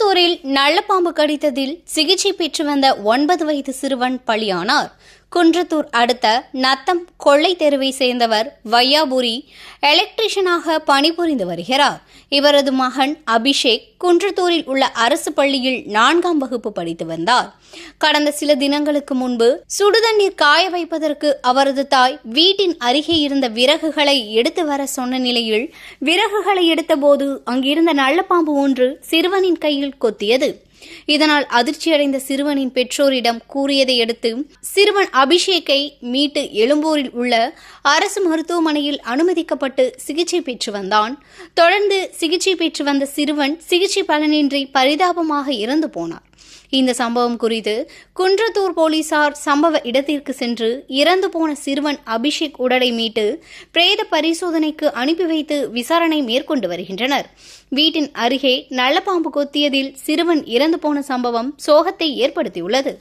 குன்றத்தூரில் நல்லபாம்பு கடித்ததில் சிகிச்சை பெற்று வந்த 9 வயது சிறுவன் பலியானார். குன்றத்தூர் அடுத்த நத்தம் கொள்ளை தெருவை சேர்ந்தவர் வையாபுரி எலக்ட்ரீஷியனாக பணிபுரிந்து வருகிறார். இவரது மகன் அபிஷேக் குன்றத்தூரில் உள்ள அரசு பள்ளியில் 4ஆம் வகுப்பு படித்து வந்தார். கடந்த சில தினங்களுக்கு முன்பு சுடுதண்ணீர் காய வைப்பதற்கு அவரது தாய் வீட்டின் அருகே இருந்த விறகுகளை எடுத்து வர சொன்ன நிலையில் விறகுகளை எடுத்தபோது அங்கிருந்த நல்லபாம்பு ஒன்று சிறுவனின் கையில் கொத்தியது. இதனால் அதிர்ச்சியடைந்த சிறுவனின் பெற்றோரிடம் கூறியதை அடுத்து சிறுவன் அபிஷேக்கை மீட்டு எழும்பூரில் உள்ள அரசு மருத்துவமனையில் அனுமதிக்கப்பட்டு சிகிச்சை பெற்று வந்தான். தொடர்ந்து சிகிச்சை பெற்று வந்த சிறுவன் சிகிச்சை பலனின்றி பரிதாபமாக இறந்து போனார். இந்த சம்பவம் குறித்து குன்றத்தூர் போலீசார் சம்பவ இடத்திற்கு சென்று இறந்து போன சிறுவன் அபிஷேக் உடலை மீட்டு பிரேத பரிசோதனைக்கு அனுப்பி வைத்து விசாரணை மேற்கொண்டு வருகின்றனர். வீட்டின் அருகே நல்லபாம்பு கொத்தியதில் சிறுவன் இறந்து போன சம்பவம் சோகத்தை ஏற்படுத்தியுள்ளது.